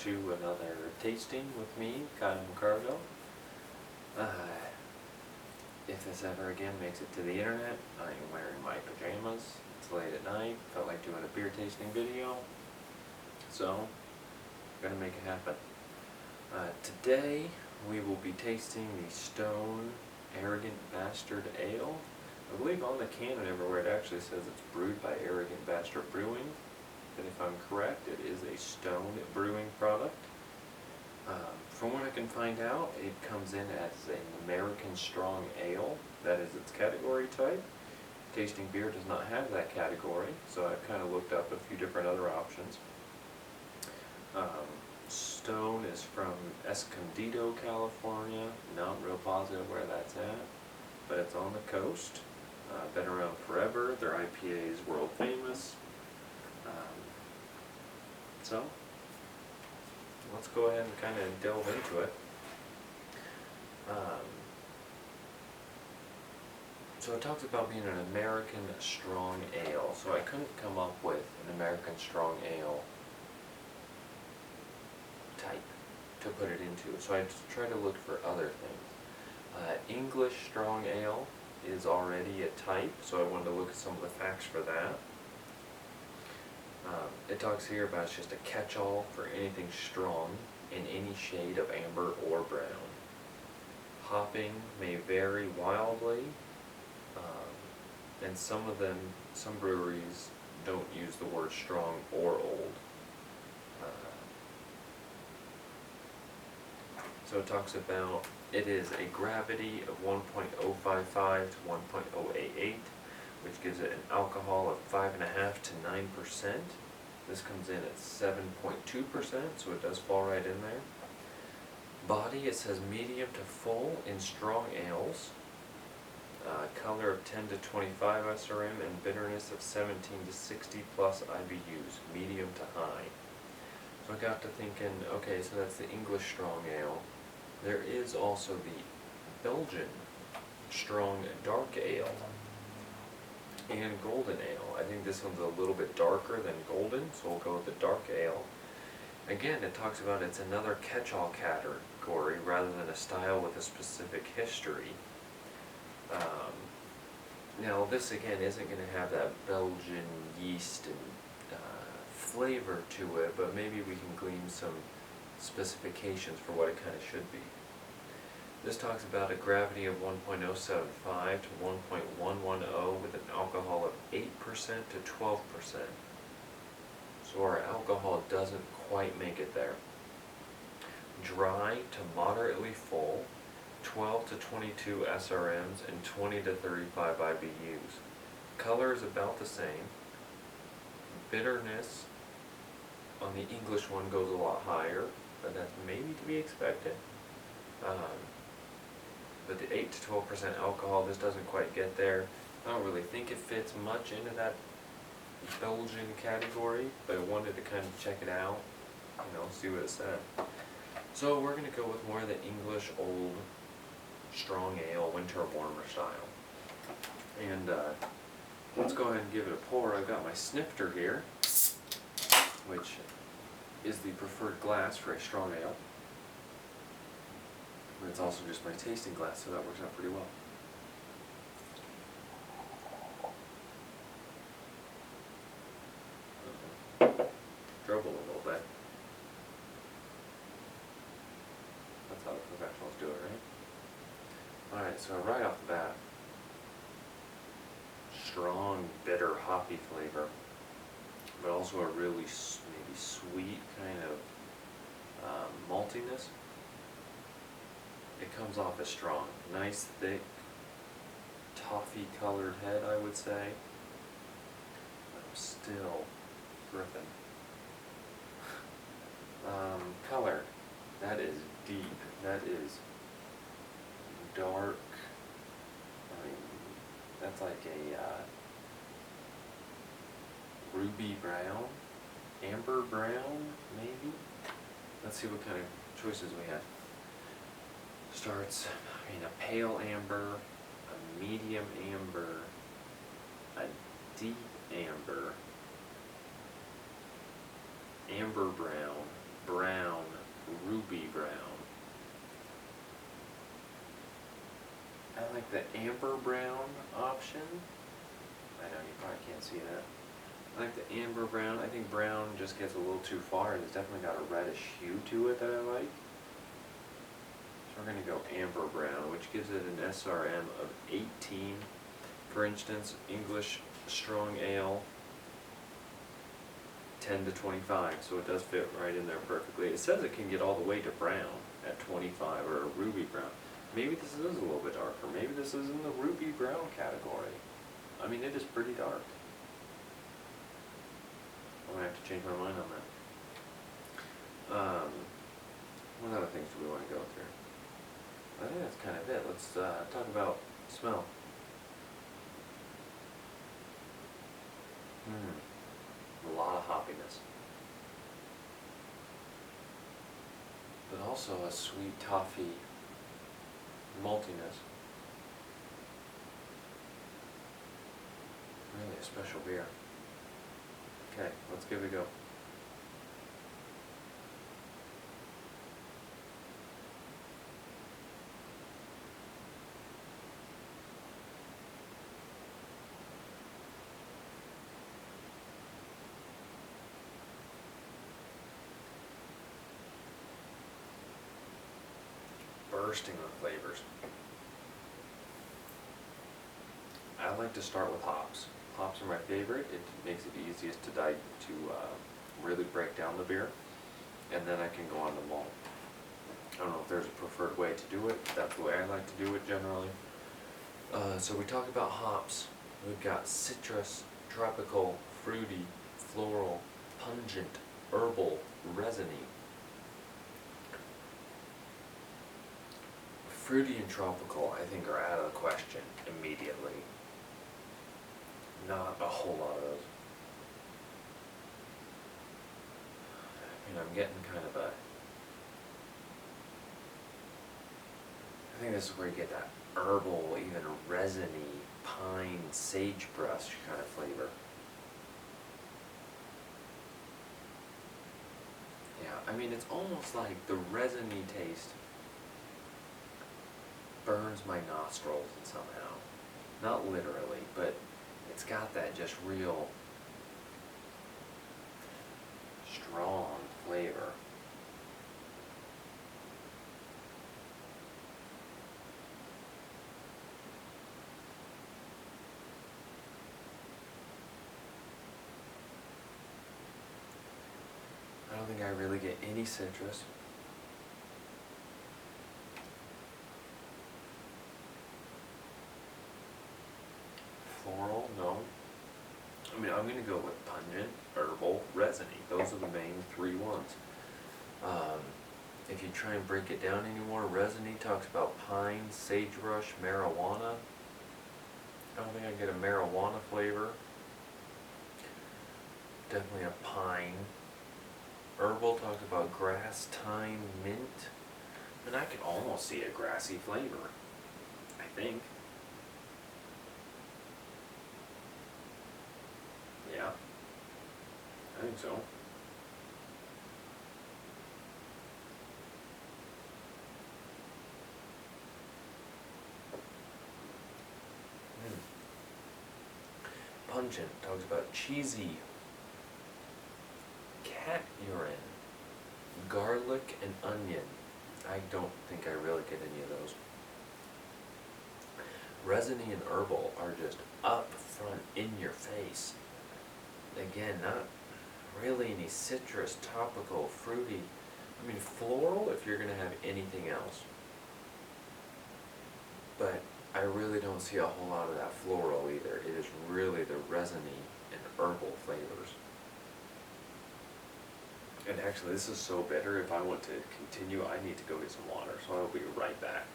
to another tasting with me, Kyle McCargo. If this ever again makes it to the internet, I am wearing my pajamas. It's late at night, felt like doing a beer tasting video, so gonna make it happen. Today we will be tasting the Stone Arrogant Bastard Ale. I believe on the can and everywhere it actually says it's brewed by Arrogant Bastard Brewing, and if I'm correct, it is a Stone brewing product. From what I can find out, it comes in as an American Strong Ale. That is its category type. Tasting Beer does not have that category, so I've kind of looked up a few different other options. Stone is from Escondido, California. Not real positive where that's at, but it's on the coast. Been around forever. Their IPA is world famous. So let's go ahead and kind of delve into it. So it talks about being an American Strong Ale. So I couldn't come up with an American Strong Ale type to put it into. So I tried to look for other things. English Strong Ale is already a type, so I wanted to look at some of the facts for that. It talks here about it's just a catch-all for anything strong in any shade of amber or brown. Hopping may vary wildly, and some breweries don't use the word strong or old. So it talks about it is a gravity of 1.055 to 1.088, which gives it an alcohol of 5.5 to 9%. This comes in at 7.2%, so it does fall right in there. Body, it says medium to full in strong ales. Color of 10 to 25 SRM and bitterness of 17 to 60 plus IBUs, medium to high. So I got to thinking, okay, so that's the English Strong Ale. There is also the Belgian Strong Dark Ale and Golden Ale. I think this one's a little bit darker than Golden, so we'll go with the Dark Ale. Again, it talks about it's another catch-all category rather than a style with a specific history. Now this again isn't going to have that Belgian yeast and flavor to it, but maybe we can glean some specifications for what it kind of should be. This talks about a gravity of 1.075 to 1.110 with an alcohol of 8% to 12%. So our alcohol doesn't quite make it there. Dry to moderately full, 12 to 22 SRMs and 20 to 35 IBUs. Color is about the same. Bitterness on the English one goes a lot higher, but that's maybe to be expected. But the 8 to 12% alcohol, this doesn't quite get there. I don't really think it fits much into that Belgian category, but I wanted to kind of check it out, see what it said. So we're going to go with more of the English Old Strong Ale, winter warmer style. And let's go ahead and give it a pour. I've got my snifter here, which is the preferred glass for a strong ale. But it's also just my tasting glass, so that works out pretty well. Dribble a little bit. That's how the professionals do it, right? Alright, so right off the bat, strong, bitter, hoppy flavor, but also a really maybe sweet kind of maltiness. It comes off as strong. Nice, thick, toffee-colored head, I would say. I'm still gripping. Color. That is deep. That is dark. I mean, that's like a ruby brown, amber brown, maybe. Let's see what kind of choices we have. Starts in a pale amber, a medium amber, a deep amber, amber brown, brown, ruby brown. I like the amber brown option. I know you probably can't see that. I like the amber brown. I think brown just gets a little too far. It's definitely got a reddish hue to it that I like. So we're going to go amber brown, which gives it an SRM of 18. For instance, English strong ale, 10 to 25, so it does fit right in there perfectly. It says it can get all the way to brown at 25, or a ruby brown. Maybe this is a little bit darker. Maybe this is in the ruby brown category. I mean, it is pretty dark. I'm going to have to change my mind on that. What other things do we want to go through? I think that's kind of it. Let's talk about smell. A lot of hoppiness. But also a sweet toffee maltiness. Really a special beer. Okay, let's give it a go. Bursting with flavors. I like to start with hops. Hops are my favorite. It makes it easiest to really break down the beer, and then I can go on to malt. I don't know if there's a preferred way to do it. That's the way I like to do it generally. So we talk about hops. We've got citrus, tropical, fruity, floral, pungent, herbal, resiny. Fruity and tropical, I think, are out of the question immediately. Not a whole lot of those. I mean, I'm getting kind of a... I think this is where you get that herbal, even resiny, pine, sagebrush kind of flavor. Yeah, I mean, it's almost like the resiny taste burns my nostrils somehow. Not literally, but it's got that just real strong flavor. I don't think I really get any citrus. Floral, no. I mean, I'm going to go with pungent, herbal, resiny. Those are the main three ones. If you try and break it down anymore, resiny talks about pine, sagebrush, marijuana. I don't think I get a marijuana flavor. Definitely a pine. Herbal talks about grass, thyme, mint. And I can almost see a grassy flavor, I think. Yeah, I think so. Pungent talks about cheesy, cat urine, garlic, and onion. I don't think I really get any of those. Resiny and herbal are just up front in your face. Again, not really any citrus, topical, fruity. I mean, floral if you're going to have anything else. But I really don't see a whole lot of that floral either. It is really the resiny and herbal flavors. And actually, this is so bitter, if I want to continue, I need to go get some water. So I'll be right back.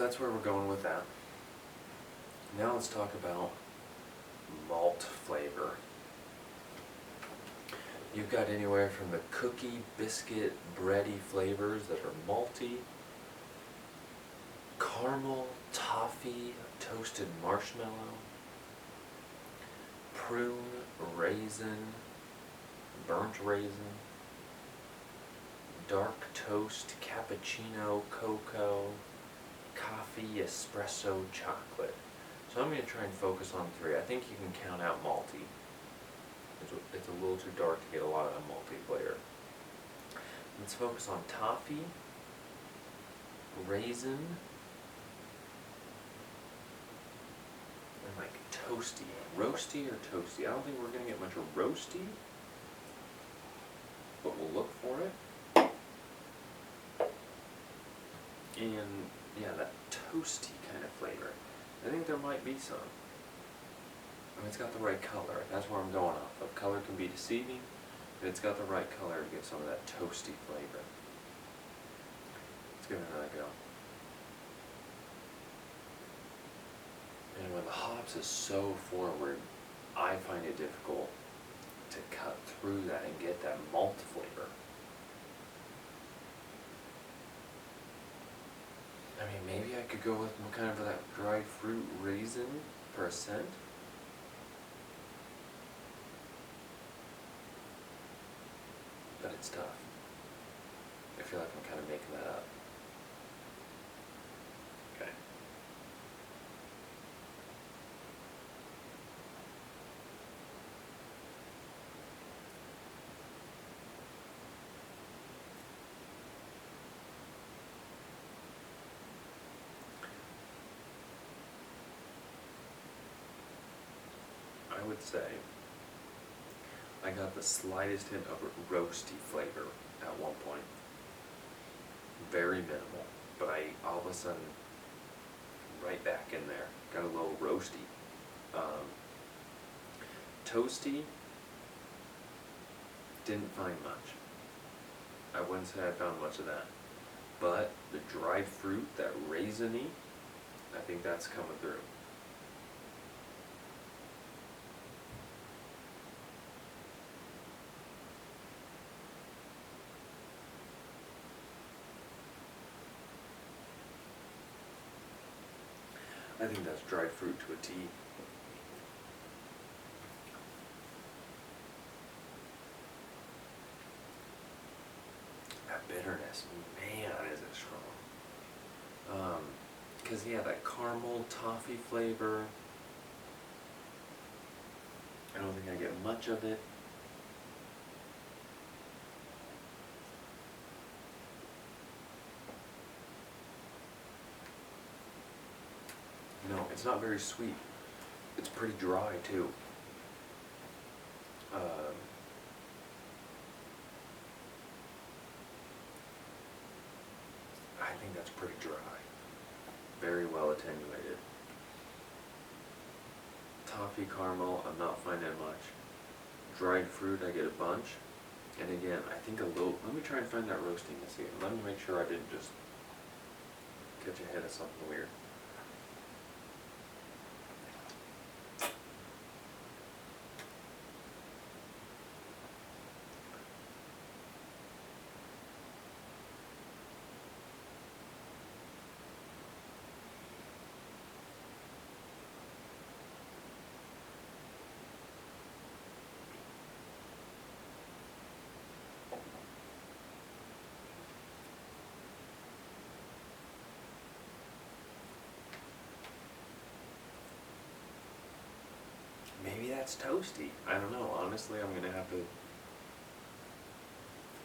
so that's where we're going with that. Now let's talk about malt flavor. You've got anywhere from the cookie, biscuit, bready flavors that are malty, caramel, toffee, toasted marshmallow, prune, raisin, burnt raisin, dark toast, cappuccino, cocoa, coffee, espresso, chocolate. So I'm going to try and focus on 3. I think you can count out malty. It's a little too dark to get a lot of malty flavor. Let's focus on toffee, raisin, and like toasty. Roasty or toasty? I don't think we're going to get much of roasty, but we'll look for it. And yeah, that toasty kind of flavor. I think there might be some. I mean, it's got the right color. That's where I'm going off of. Color can be deceiving, but it's got the right color to give some of that toasty flavor. Let's give it another go. And when the hops is so forward, I find it difficult to cut through that and get that malt flavor. I mean, maybe I could go with kind of that dried fruit raisin for a scent. But it's tough. I feel like I'm kind of making that up. Okay. I would say I got the slightest hint of a roasty flavor at one point. Very minimal, but all of a sudden, right back in there, got a little roasty. Toasty, didn't find much. I wouldn't say I found much of that. But the dried fruit, that raisiny, I think that's coming through. I think that's dried fruit to a T. That bitterness, man, is it strong. Because yeah, that caramel toffee flavor, I don't think I get much of it. No, it's not very sweet. It's pretty dry too. I think that's pretty dry. Very well attenuated. Toffee caramel, I'm not finding much. Dried fruit, I get a bunch. And again, I think a little, let me try and find that roastiness again. Let me make sure I didn't just catch a hit of something weird. Maybe that's toasty. I don't know. Honestly, I'm going to have to...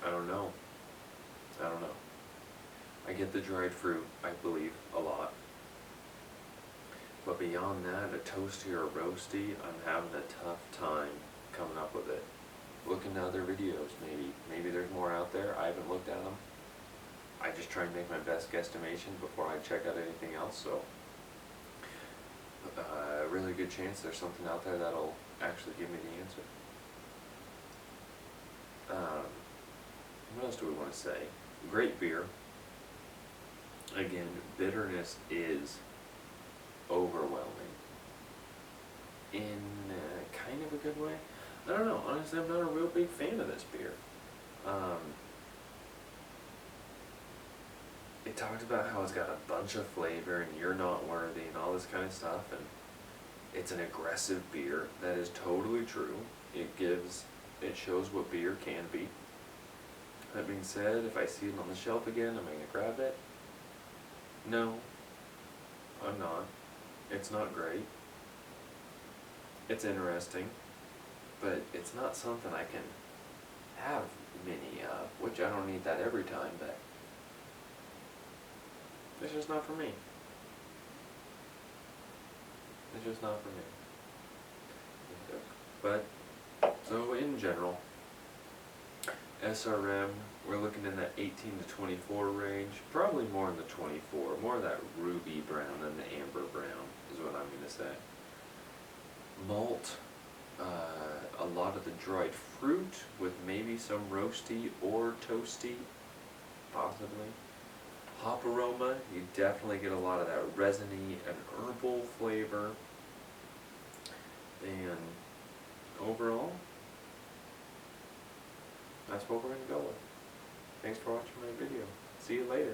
I don't know. I get the dried fruit, I believe, a lot. But beyond that, a toasty or a roasty, I'm having a tough time coming up with it. Look into other videos, maybe. Maybe there's more out there. I haven't looked at them. I just try and make my best guesstimation before I check out anything else, so... a really good chance there's something out there that'll actually give me the answer. What else do we want to say? Great beer. Again, bitterness is overwhelming. In kind of a good way. I don't know, honestly I'm not a real big fan of this beer. It talks about how it's got a bunch of flavor and you're not worthy and all this kind of stuff, and it's an aggressive beer. That is totally true. It shows what beer can be. That being said, if I see it on the shelf again, am I going to grab it? No, I'm not. It's not great. It's interesting, but it's not something I can have many of, which I don't need that every time, but it's just not for me. It's just not for me. But, so in general, SRM, we're looking in that 18 to 24 range, probably more in the 24, more of that ruby brown than the amber brown is what I'm going to say. Malt, a lot of the dried fruit with maybe some roasty or toasty, possibly. Hop aroma, you definitely get a lot of that resiny and herbal flavor. And overall, that's what we're going to go with. Thanks for watching my video. See you later.